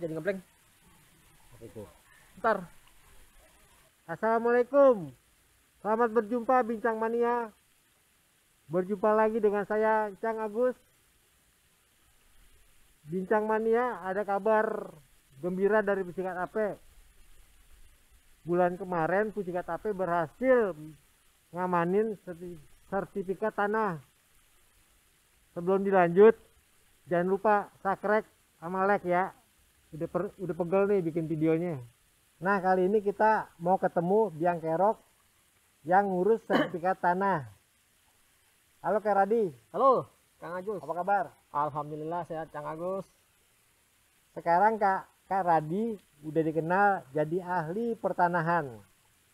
jadi ngeblank. Itu. Ntar. Assalamualaikum. Selamat berjumpa Bincang Mania. Berjumpa lagi dengan saya Cang Agus. Bincang Mania, ada kabar gembira dari Pusikat AP. Bulan kemarin Pusikat AP berhasil ngamanin sertifikat tanah. Sebelum dilanjut, jangan lupa subscribe sama like ya. Udah pegel nih bikin videonya. Nah, kali ini kita mau ketemu Biang Kerok yang ngurus sertifikat tanah. Halo Kak Radi. Halo, Kang Agus. Apa kabar? Alhamdulillah sehat, Kang Agus. Sekarang Kak Radi udah dikenal jadi ahli pertanahan.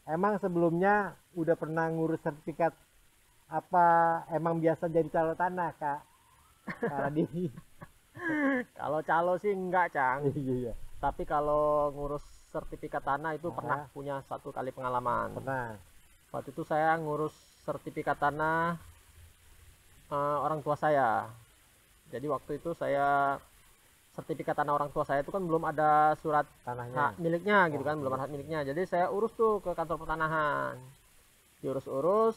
Emang sebelumnya udah pernah ngurus sertifikat apa emang biasa jadi calo tanah Kak Radi? Kalau calo sih enggak, Cang. Iya. Tapi kalau ngurus sertifikat tanah itu pernah punya satu kali pengalaman. Pernah. Waktu itu saya ngurus sertifikat tanah orang tua saya. Jadi waktu itu saya sertifikat tanah orang tua saya itu kan belum ada surat Tanahnya. hak miliknya gitu kan, belum ada hak miliknya. Jadi saya urus tuh ke kantor pertanahan. Diurus-urus,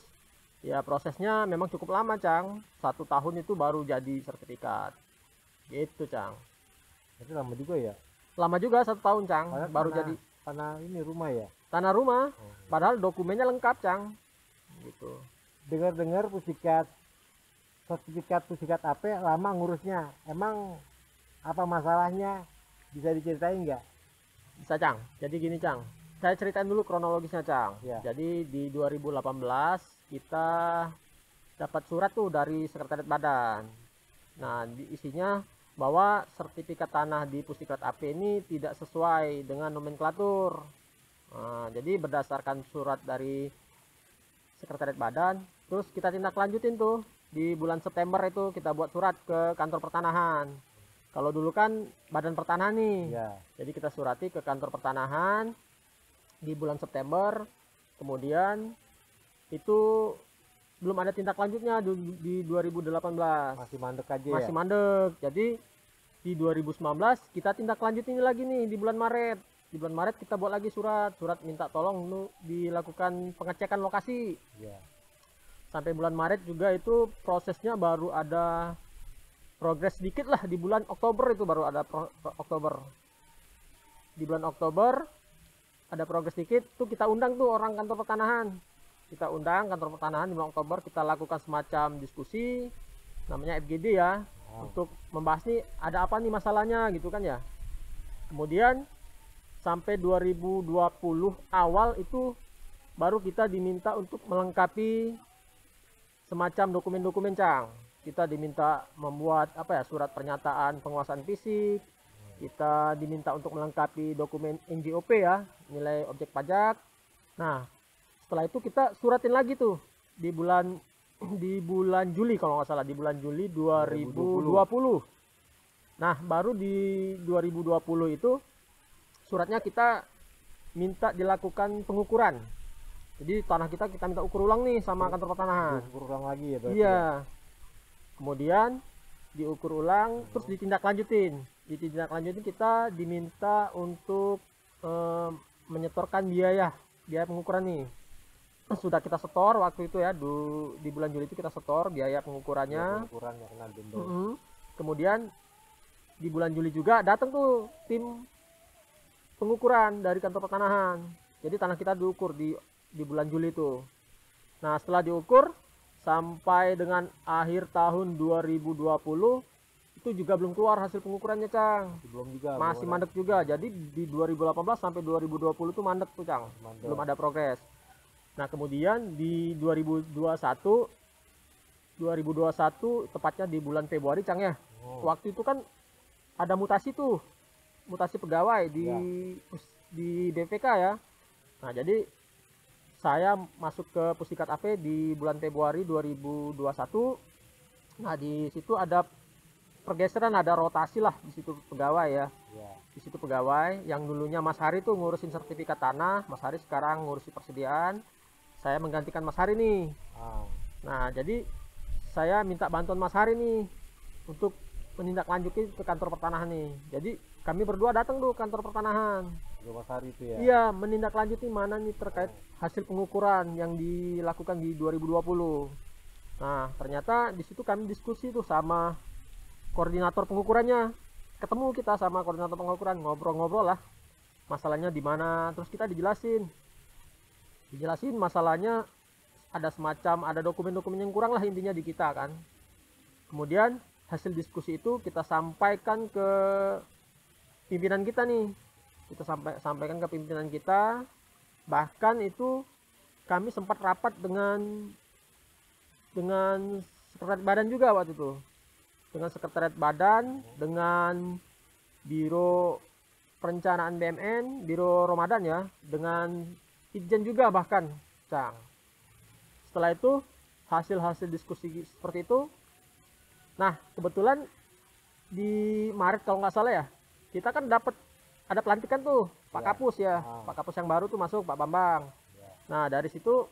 ya prosesnya memang cukup lama, Cang. 1 tahun itu baru jadi sertifikat. Gitu, Cang. Itu lama juga ya? Lama juga 1 tahun, Cang. Padahal Baru tanah, jadi tanah ini rumah ya? tanah rumah. Padahal dokumennya lengkap, Cang. Gitu. Dengar-dengar sertifikat Pusikat AP lama ngurusnya. Emang apa masalahnya? Bisa diceritain nggak? Bisa, Cang. Jadi gini, Cang. Saya ceritain dulu kronologisnya, Cang. Ya. Jadi di 2018 kita dapat surat tuh dari Sekretariat Badan. Nah, isinya bahwa sertifikat tanah di Pusikat AP ini tidak sesuai dengan nomenklatur. Nah, jadi berdasarkan surat dari Sekretariat Badan, terus kita tindak lanjutin tuh di bulan September itu kita buat surat ke kantor pertanahan. Kalau dulu kan Badan Pertanahan nih, Ya. jadi kita surati ke kantor pertanahan di bulan September. Kemudian itu belum ada tindak lanjutnya di 2018. Masih mandek aja Masih ya? mandek. Jadi di 2019 kita tindak lanjutin lagi nih di bulan Maret. Di bulan Maret kita buat lagi surat minta tolong dilakukan pengecekan lokasi. Ya. Sampai bulan Maret juga itu prosesnya baru ada progres sedikit lah. Di bulan Oktober itu baru ada Oktober. Di bulan Oktober ada progres sedikit tuh, kita undang tuh orang kantor pertanahan. Kita undang kantor pertanahan di bulan Oktober, kita lakukan semacam diskusi namanya FGD ya. Untuk membahas nih ada apa nih masalahnya gitu kan ya. Kemudian sampai 2020 awal itu baru kita diminta untuk melengkapi semacam dokumen-dokumen, Cang. Kita diminta membuat apa ya, surat pernyataan penguasaan fisik. Kita diminta untuk melengkapi dokumen NJOP ya, nilai objek pajak. Nah, setelah itu kita suratin lagi tuh di bulan Juli kalau nggak salah, di bulan Juli 2020. Nah, baru di 2020 itu suratnya kita minta dilakukan pengukuran. Jadi tanah kita minta ukur ulang nih sama kantor pertanahan. Ukur ulang lagi ya berarti? Iya. Ya? Kemudian diukur ulang, terus ditindaklanjutin. Ditindaklanjutin kita diminta untuk menyetorkan biaya pengukuran nih. Sudah kita setor waktu itu ya, di bulan Juli itu kita setor biaya pengukurannya. Pengukurannya kena denda. Kemudian di bulan Juli juga datang tuh tim pengukuran dari kantor pertanahan. Jadi tanah kita diukur di bulan Juli itu. Nah, setelah diukur sampai dengan akhir tahun 2020 itu juga belum keluar hasil pengukurannya, Cang. Belum juga. Masih mandek juga. Jadi di 2018 sampai 2020 itu mandek tuh, Cang. Belum ada progres. Nah, kemudian di 2021 tepatnya di bulan Februari, Cang ya. Waktu itu kan ada mutasi tuh. Mutasi pegawai di BPK ya. Nah, jadi saya masuk ke Pusikat AP di bulan Februari 2021. Nah, di situ ada pergeseran, ada rotasi lah di situ pegawai ya. Di situ pegawai yang dulunya Mas Hari tuh ngurusin sertifikat tanah, Mas Hari sekarang ngurusin persediaan. Saya menggantikan Mas Hari nih. Nah, jadi saya minta bantuan Mas Hari nih untuk menindaklanjuti ke kantor pertanahan nih. Jadi kami berdua datang tuh kantor pertanahan. Mas Hari itu ya. Iya, menindaklanjuti mana nih terkait hasil pengukuran yang dilakukan di 2020. Nah, ternyata di situ kami diskusi tuh sama koordinator pengukurannya. Ketemu kita sama koordinator pengukuran, ngobrol-ngobrol lah masalahnya di mana. Terus kita dijelasin masalahnya, ada dokumen-dokumen yang kurang lah intinya di kita kan. Kemudian hasil diskusi itu kita sampaikan ke pimpinan kita nih, kita sampaikan ke pimpinan kita. Bahkan itu kami sempat rapat dengan sekretariat badan juga waktu itu, dengan sekretariat badan, dengan biro perencanaan BMN, biro Ramadan ya, dengan Itjen juga bahkan, Cang. Setelah itu hasil diskusi seperti itu. Nah, kebetulan di Maret kalau nggak salah ya, kita kan dapat ada pelantikan tuh Pak Kapus ya, Pak Kapus yang baru tuh masuk, Pak Bambang. Nah, dari situ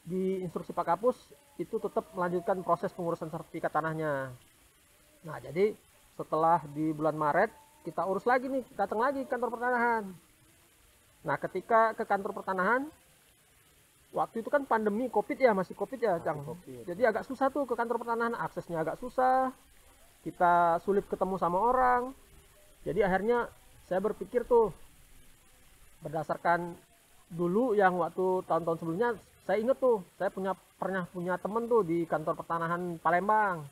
di instruksi Pak Kapus itu tetap melanjutkan proses pengurusan sertifikat tanahnya. Nah, jadi setelah di bulan Maret kita urus lagi nih, datang lagi ke kantor pertanahan. Nah, ketika ke kantor pertanahan, waktu itu kan pandemi COVID ya, masih COVID ya, Cang. Jadi agak susah tuh ke kantor pertanahan, aksesnya agak susah. Kita sulit ketemu sama orang. Jadi akhirnya saya berpikir tuh, berdasarkan dulu yang waktu tahun-tahun sebelumnya, saya inget tuh, saya pernah punya temen tuh di kantor pertanahan Palembang.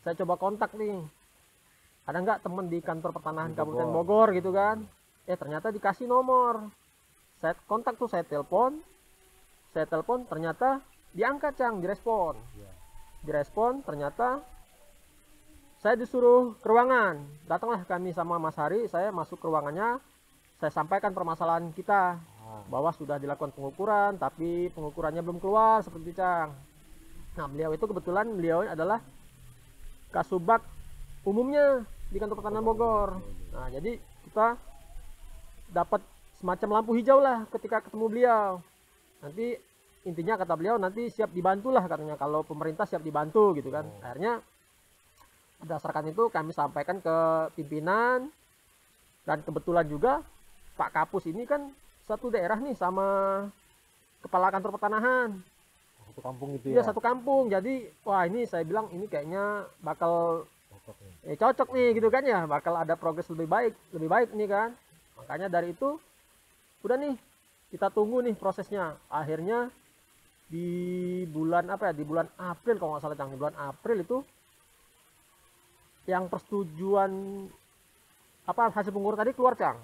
Saya coba kontak nih, ada nggak temen di kantor pertanahan Kabupaten Bogor gitu kan. Ternyata dikasih nomor. Saya kontak tuh, saya telepon, ternyata diangkat, Cang, direspon. Direspon, ternyata saya disuruh ke ruangan. Datanglah kami sama Mas Hari, saya masuk ke ruangannya, saya sampaikan permasalahan kita, bahwa sudah dilakukan pengukuran, tapi pengukurannya belum keluar, seperti itu, Cang. Nah, beliau itu kebetulan adalah Kasubag umumnya di kantor pertanahan Bogor. Nah, jadi kita dapat semacam lampu hijau lah ketika ketemu beliau. Nanti intinya kata beliau nanti siap dibantu lah katanya, kalau pemerintah siap dibantu gitu kan. Akhirnya berdasarkan itu kami sampaikan ke pimpinan, dan kebetulan juga Pak Kapus ini kan satu daerah nih sama kepala kantor pertanahan. Satu kampung itu ya? Iya, ya. satu kampung. Jadi wah, ini saya bilang ini kayaknya bakal cocok nih gitu kan ya, bakal ada progres lebih baik nih kan. Makanya dari itu udah nih kita tunggu nih prosesnya. Akhirnya di bulan di bulan April kalau nggak salah, Cang, di bulan April itu yang persetujuan hasil pengukuran tadi keluar, Cang.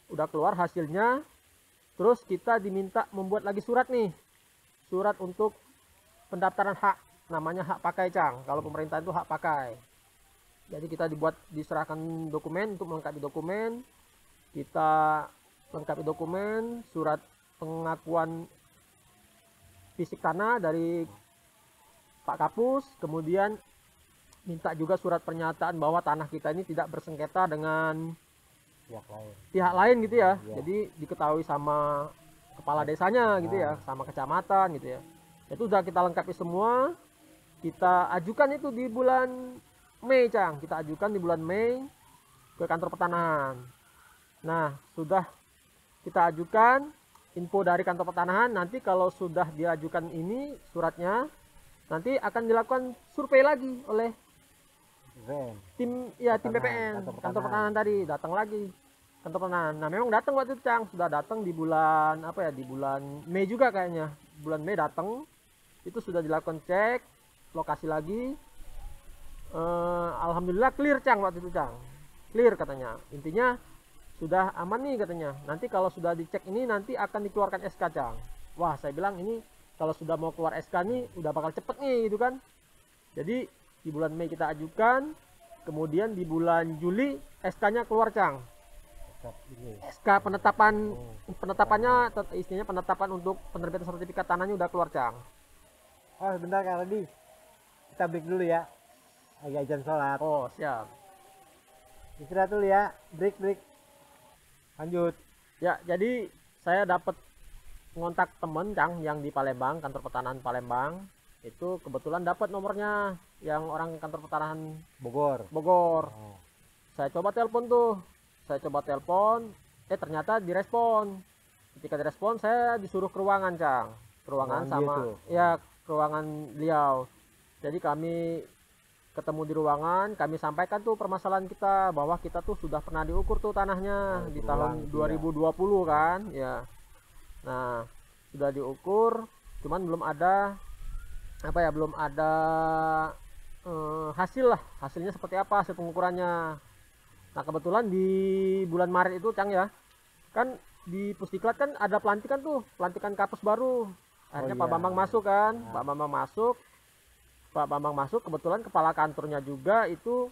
Udah keluar hasilnya. Terus kita diminta membuat lagi surat nih, surat untuk pendaftaran hak, namanya hak pakai, Cang. Kalau pemerintah itu hak pakai. Jadi kita diserahkan dokumen untuk melengkapi dokumen. Kita lengkapi dokumen, surat pengakuan fisik tanah dari Pak Kapus, kemudian minta juga surat pernyataan bahwa tanah kita ini tidak bersengketa dengan pihak lain gitu ya. Jadi diketahui sama kepala desanya gitu ya, sama kecamatan gitu ya. Itu sudah kita lengkapi semua. Kita ajukan itu di bulan Mei, Cang. Kita ajukan di bulan Mei ke kantor pertanahan. Nah, sudah kita ajukan, info dari kantor pertanahan, nanti kalau sudah diajukan ini suratnya, nanti akan dilakukan survei lagi oleh tim BPN, kantor pertanahan tadi, datang lagi kantor pertanahan. Nah, memang datang waktu itu, Cang, sudah datang di bulan di bulan Mei juga kayaknya. Bulan Mei datang, itu sudah dilakukan cek lokasi lagi. Alhamdulillah clear, Cang, waktu itu, Cang. Clear katanya. Intinya sudah aman nih katanya. Nanti kalau sudah dicek ini nanti akan dikeluarkan SK, Cang. Wah, saya bilang ini kalau sudah mau keluar SK nih udah bakal cepet nih gitu kan. Jadi di bulan Mei kita ajukan, kemudian di bulan Juli SK-nya keluar, Cang. SK penetapannya istilahnya penetapan untuk penerbitan sertifikat tanahnya udah keluar, Cang. Oh, sebentar Kak Radi. Kita break dulu ya. Lagi azan sholat. Oh, siap. Istirahat dulu ya. Break. Lanjut. Ya, jadi saya dapat ngontak temen, Cang, yang di Palembang, kantor pertanahan Palembang. Itu kebetulan dapat nomornya yang orang kantor pertanahan Bogor. Bogor. Oh. Saya coba telepon tuh. Saya coba telepon, ternyata direspon. Ketika direspon saya disuruh ke ruangan, Cang. Ke ruangan sama gitu. ya, ke ruangan beliau. Jadi kami ketemu di ruangan, kami sampaikan tuh permasalahan kita, bahwa kita tuh sudah pernah diukur tuh tanahnya di tahun 2020 kan, ya. Nah, sudah diukur, cuman belum ada belum ada hasil lah, hasilnya seperti apa, hasil pengukurannya. Nah, kebetulan di bulan Maret itu, Cang, ya, kan di Pusdiklat kan ada pelantikan tuh, pelantikan kapus baru. Akhirnya Pak Bambang masuk kan, Pak Bambang masuk, kebetulan kepala kantornya juga itu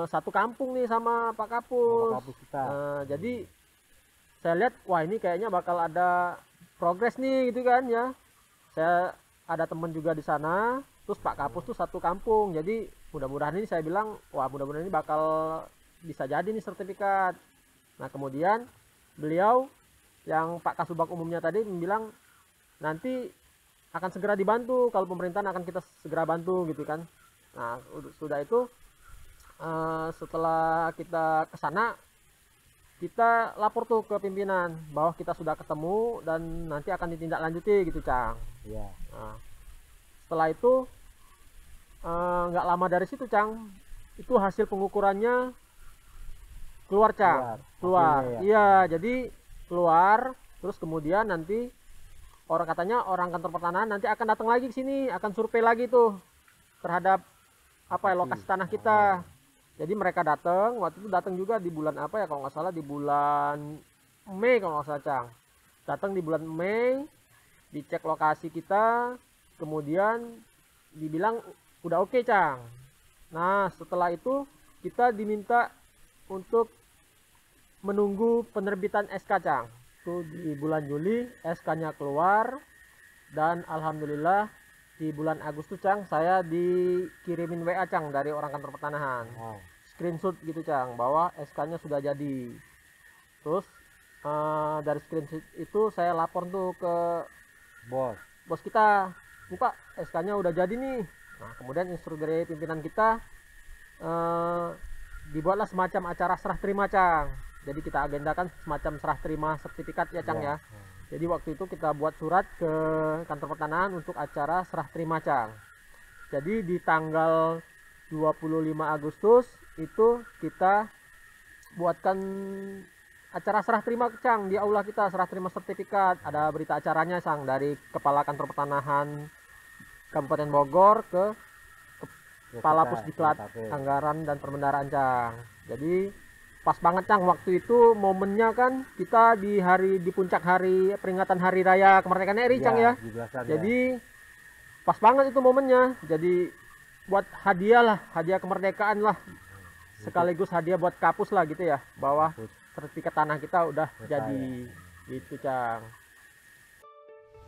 satu kampung nih sama Pak Kapus. Jadi saya lihat, wah ini kayaknya bakal ada progres nih gitu kan ya. Saya ada teman juga di sana, terus Pak Kapus tuh satu kampung. Jadi mudah-mudahan ini, saya bilang, wah mudah-mudahan ini bakal bisa jadi nih sertifikat. Nah, kemudian beliau yang Pak Kasubag umumnya tadi bilang nanti akan segera dibantu, kalau pemerintahan akan kita segera bantu gitu kan. Nah, sudah itu setelah kita ke sana, kita lapor tuh ke pimpinan bahwa kita sudah ketemu dan nanti akan ditindaklanjuti gitu, Cang. Iya. Nah, setelah itu nggak lama dari situ, Cang, itu hasil pengukurannya keluar, Cang. Keluar. Ya. Iya, jadi keluar, terus kemudian nanti katanya orang kantor pertanahan nanti akan datang lagi ke sini, akan survei lagi tuh terhadap lokasi tanah kita. Jadi mereka datang, waktu itu datang juga di bulan kalau nggak salah di bulan Mei kalau nggak salah, Cang. Datang di bulan Mei, dicek lokasi kita, kemudian dibilang udah oke, Cang. Nah, setelah itu kita diminta untuk menunggu penerbitan SK, Cang. Itu di bulan Juli SK-nya keluar, dan alhamdulillah di bulan Agustus, Cang, saya dikirimin WA, Cang, dari orang kantor pertanahan. Screenshot gitu, Cang, bahwa SK-nya sudah jadi. Terus dari screenshot itu saya lapor tuh ke bos kita, nih Pak, SK-nya udah jadi nih. Nah, kemudian instruksi dari pimpinan kita, dibuatlah semacam acara serah terima, Cang. Jadi kita agendakan semacam serah terima sertifikat ya, Cang, ya. Jadi waktu itu kita buat surat ke kantor pertanahan untuk acara serah terima, Cang. Jadi di tanggal 25 Agustus itu kita buatkan acara serah terima, Cang, di aula kita, serah terima sertifikat. Ada berita acaranya, Cang, dari Kepala Kantor Pertanahan Kabupaten Bogor ke Kepala Pusdiklat Anggaran dan Perbendaharaan, Cang. Jadi pas banget, Cang, waktu itu momennya kan kita di puncak hari peringatan Hari Raya Kemerdekaan RI, Cang, ya. Jadi pas banget itu momennya. Jadi buat hadiah kemerdekaan lah, sekaligus hadiah buat Kapus lah gitu ya, bahwa sertifikat tanah kita udah jadi gitu, Cang.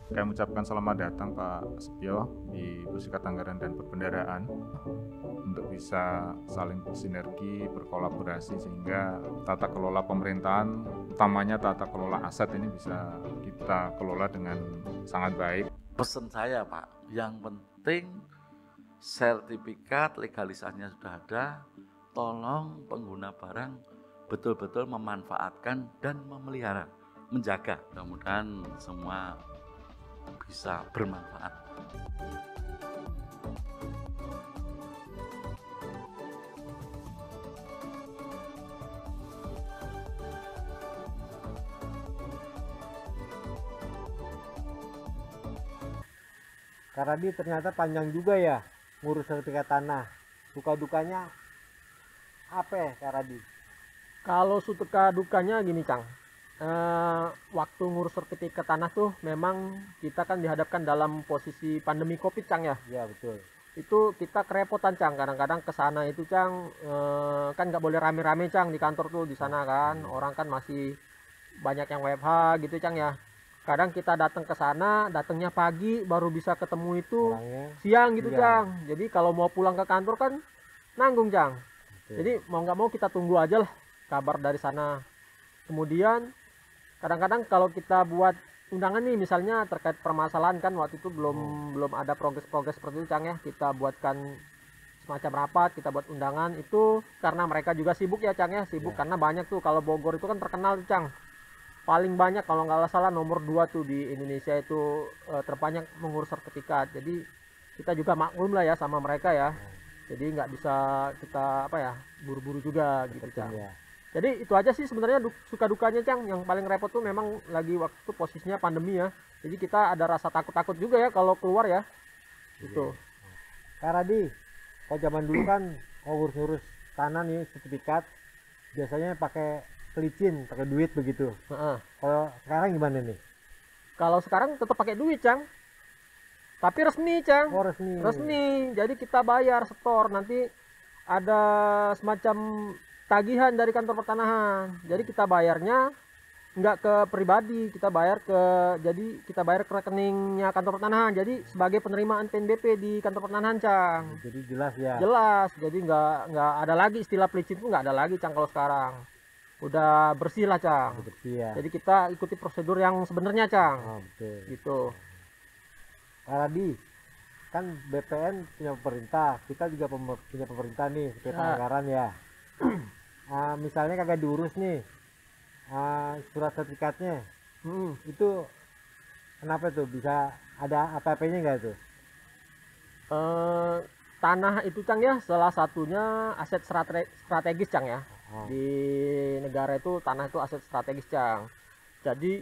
Saya mengucapkan selamat datang Pak Setio di Pusdiklat Anggaran dan Perbendaharaan, untuk bisa saling bersinergi, berkolaborasi, sehingga tata kelola pemerintahan, utamanya tata kelola aset ini bisa kita kelola dengan sangat baik. Pesan saya, Pak, yang penting sertifikat legalisasinya sudah ada, tolong pengguna barang betul-betul memanfaatkan dan memelihara, menjaga. Mudah-mudahan semua bisa bermanfaat. Kak Radi, ternyata panjang juga ya ngurus sertifikat tanah. Suka dukanya apa ya, Kak Radi? Kalau suka dukanya gini, Cang. Waktu ngurus sertifikat tanah tuh memang kita kan dihadapkan dalam posisi pandemi Covid, Cang, ya. Iya, betul. Itu kita kerepotan, Cang. Kadang-kadang ke sana itu, Cang, kan nggak boleh rame-rame, Cang, di kantor tuh di sana kan. Orang kan masih banyak yang WFH gitu, Cang, ya. Kadang kita datang ke sana, datangnya pagi baru bisa ketemu itu siang gitu, Cang. Jadi kalau mau pulang ke kantor kan nanggung, Cang. Jadi mau nggak mau kita tunggu aja lah kabar dari sana. Kemudian kadang-kadang kalau kita buat undangan nih misalnya terkait permasalahan kan waktu itu belum ada progres seperti itu Cang ya, kita buatkan semacam rapat, kita buat undangan itu karena mereka juga sibuk ya Cang ya, sibuk karena banyak tuh, kalau Bogor itu kan terkenal tuh Cang, paling banyak kalau nggak salah nomor 2 tuh di Indonesia itu terbanyak mengurus sertifikat. Jadi kita juga maklum lah ya sama mereka ya, jadi nggak bisa kita apa ya buru-buru juga gitu Cang. Jadi itu aja sih sebenarnya suka dukanya Cang. Yang paling repot tuh memang lagi waktu posisinya pandemi ya. Jadi kita ada rasa takut-takut juga ya kalau keluar ya. Gitu. Kak Radi, kalau zaman dulu kan ngurus-ngurus tanah nih sertifikat biasanya pakai pelicin, pakai duit begitu. Kalau sekarang gimana nih? Kalau sekarang tetap pakai duit Cang. Tapi resmi Cang. Oh, resmi. Resmi. Jadi kita bayar setor, nanti ada semacam tagihan dari kantor pertanahan. Jadi kita bayarnya nggak ke pribadi, kita bayar ke rekeningnya kantor pertanahan. Jadi sebagai penerimaan PNBP di kantor pertanahan Cang. Jadi jelas ya. Jelas. Jadi nggak ada lagi istilah pelicin itu, nggak ada lagi Cang kalau sekarang. Udah bersih lah Cang. Bersih ya. Jadi kita ikuti prosedur yang sebenarnya Cang. Oh, betul. Gitu. Kak Radi, kan BPN punya pemerintah, kita juga punya pemerintah nih, seperti anggaran ya. Misalnya kagak diurus nih surat sertifikatnya, itu kenapa tuh bisa ada apa-apanya nggak tuh? Tanah itu Cang ya salah satunya aset strategis Cang ya. Di negara itu tanah itu aset strategis Cang. Jadi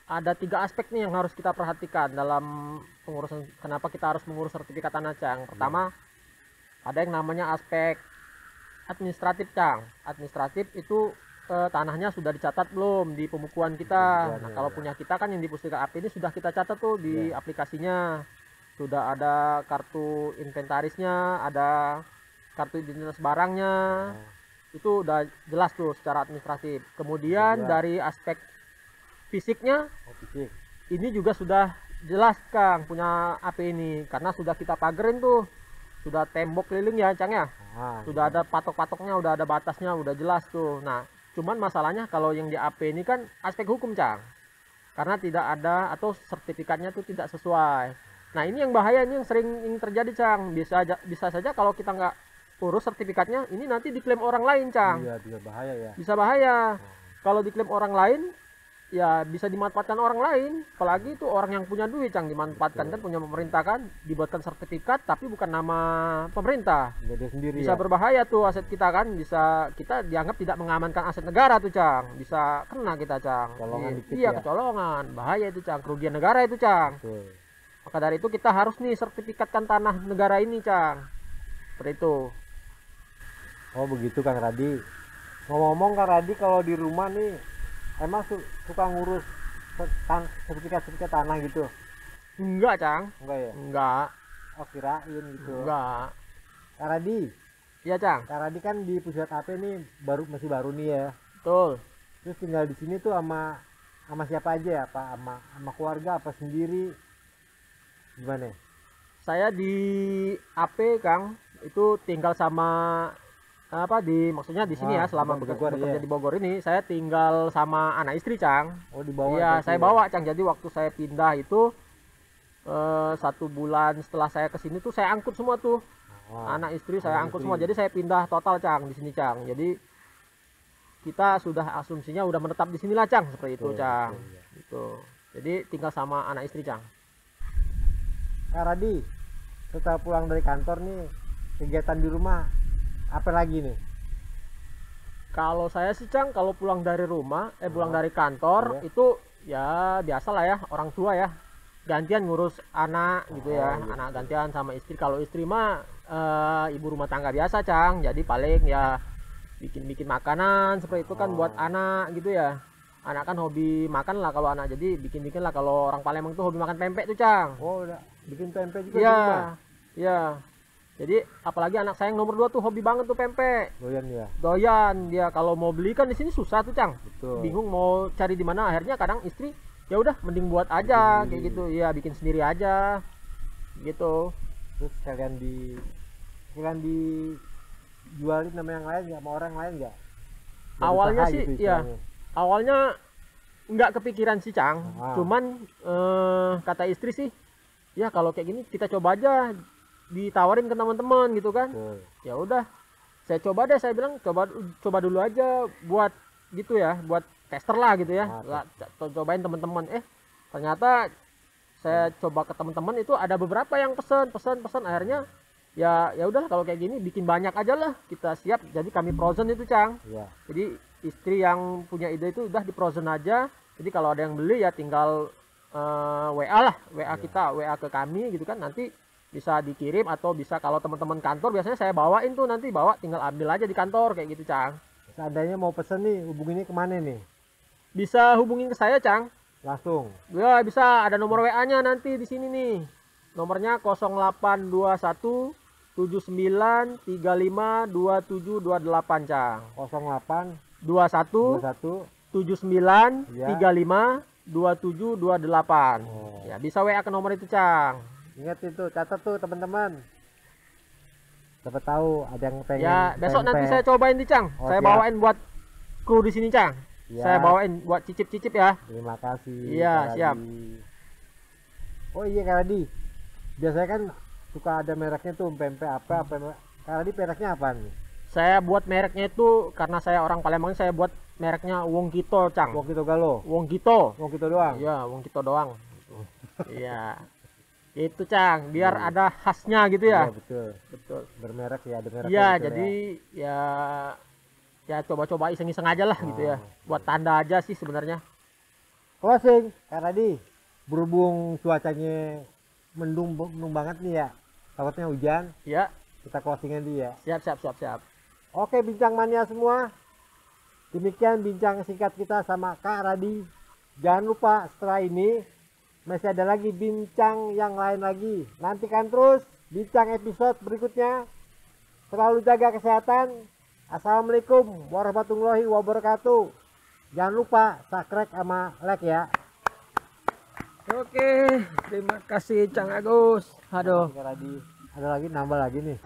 ada 3 aspek nih yang harus kita perhatikan dalam pengurusan, kenapa kita harus mengurus sertifikat tanah Cang. Pertama, ada yang namanya aspek administratif Cang. Administratif itu tanahnya sudah dicatat belum di pembukuan kita. Nah kalau punya kita kan yang di Pusdika AP ini sudah kita catat tuh di aplikasinya, sudah ada kartu inventarisnya, ada kartu identitas barangnya, itu udah jelas tuh secara administratif. Kemudian dari aspek fisiknya, ini juga sudah jelas Kang punya AP ini, karena sudah kita pagerin tuh, sudah tembok keliling ya Cang ya, sudah ada patok-patoknya, udah ada batasnya, udah jelas tuh. Nah cuman masalahnya kalau yang di AP ini kan aspek hukum Cang, karena tidak ada atau sertifikatnya tuh tidak sesuai. Nah ini yang bahaya, ini yang sering terjadi Cang. Bisa saja kalau kita nggak urus sertifikatnya, ini nanti diklaim orang lain Cang. Iya, bisa bahaya ya. Bisa bahaya. Kalau diklaim orang lain ya bisa dimanfaatkan orang lain, apalagi itu orang yang punya duit Cang, dimanfaatkan. Kan punya pemerintah kan, dibuatkan sertifikat tapi bukan nama pemerintah, dia sendiri bisa ya? Berbahaya tuh aset kita kan, bisa kita dianggap tidak mengamankan aset negara tuh Cang, bisa kena kita Cang. Iya ya? Kecolongan, bahaya itu Cang, kerugian negara itu Cang. Betul. Maka dari itu kita harus nih sertifikatkan tanah negara ini Cang, seperti itu. Oh begitu Kang Radi. Ngomong-ngomong Kang Radi, kalau di rumah nih emang suka ngurus sertifikat tanah gitu? Enggak Cang. Enggak ya? Enggak. Oh kirain gitu. Enggak. Kak Radi. Iya Cang. Kak Radi kan di Pusat AP nih masih baru nih ya. Betul. Terus tinggal di sini tuh sama siapa aja ya? Apa sama keluarga apa sendiri? Gimana? Saya di AP Kang itu tinggal sama maksudnya di sini ya, selama bekerja di Bogor ini saya tinggal sama anak istri Cang. Oh dibawa? Iya saya bawa Cang. Jadi waktu saya pindah itu 1 bulan setelah saya kesini tuh saya angkut semua tuh, anak istri saya angkut semua. Jadi saya pindah total Cang di sini Cang. Jadi kita sudah asumsinya udah menetap di sinilah Cang, seperti itu Cang. Gitu. Jadi tinggal sama anak istri Cang. Kak Radi, setelah pulang dari kantor nih kegiatan di rumah apa lagi nih? Kalau saya sih Cang, kalau pulang dari rumah, pulang dari kantor itu ya biasalah ya, orang tua ya gantian ngurus anak gitu ya, anak gantian sama istri. Kalau istri mah ibu rumah tangga biasa Cang, jadi paling ya bikin makanan seperti itu kan buat anak gitu ya. Anak kan hobi makan lah kalau anak, jadi bikin lah. Kalau orang Palembang tuh hobi makan pempek tuh Cang. Oh udah bikin pempek juga? Iya. Jadi apalagi anak saya yang nomor 2 tuh hobi banget tuh pempek. Doyan dia. Kalau mau beli kan di sini susah tuh Cang. Betul. Bingung mau cari di mana. Akhirnya kadang istri ya udah mending buat aja kayak gitu. Iya bikin sendiri aja. Gitu. Terus kalian dijualin sama yang lain nggak, sama orang lain nggak? Awalnya sih gitu, awalnya nggak kepikiran sih Cang. Ah. Cuman kata istri sih, ya kalau kayak gini kita coba aja, ditawarin ke teman-teman gitu kan. Betul. Ya udah, saya coba deh, saya bilang coba dulu aja buat gitu ya, buat tester lah gitu ya. Ah, Cobain teman-teman. Ternyata saya coba ke teman-teman itu ada beberapa yang pesan akhirnya ya udah kalau kayak gini bikin banyak aja lah, kita siap. Jadi kami frozen itu Cang. Iya. Jadi istri yang punya ide itu udah di frozen aja. Jadi kalau ada yang beli ya tinggal WA lah, WA kita, WA ke kami gitu kan, nanti bisa dikirim atau bisa kalau teman-teman kantor biasanya saya bawain tuh, nanti bawa tinggal ambil aja di kantor kayak gitu Cang. Seandainya mau pesen nih, hubunginnya kemana nih? Bisa hubungin ke saya Cang. Langsung. Ya bisa, ada nomor WA-nya nanti di sini nih. Nomornya 0821 79 35 2728 Cang. 08 21 21. 79 Ya. 35 2728. Oh. Ya, bisa WA ke nomor itu Cang. Ingat itu, catat tuh teman-teman. Siapa tahu ada yang pengen. Ya, besok tempe. nanti saya cobain di Cang. Oh, Saya siap. bawain buat kru di sini Cang. Ya. Saya bawain buat cicip-cicip ya. Terima kasih. Iya, Kak siap. Radi. Oh iya Kak Radi. Biasanya kan suka ada mereknya tuh pempek apa. Kak Radi mereknya apa nih? Saya buat mereknya itu karena saya orang Palembang, saya buat mereknya Wong Kito Cang. Wong Kito Galo. Wong Kito. Wong Kito doang. Iya, Wong Kito doang. Iya. Itu Cang, biar ada khasnya gitu ya. Iya betul. Betul. Bermerek ya, ada mereknya. Iya, gitu jadi ya coba-coba iseng-iseng aja lah gitu ya. Buat tanda aja sih sebenarnya. Closing, Kak Radi. Berhubung cuacanya mendung banget nih ya. Takutnya hujan, Ya, kita closingnya dia. siap. Oke, bincang mania semua. Demikian bincang singkat kita sama Kak Radi. Jangan lupa setelah ini masih ada lagi bincang yang lain lagi. Nantikan terus bincang episode berikutnya. Selalu jaga kesehatan. Assalamualaikum warahmatullahi wabarakatuh. Jangan lupa subscribe sama like ya. Oke, terima kasih Cang Agus. Aduh. Kak Radi. Ada lagi, nambah lagi nih.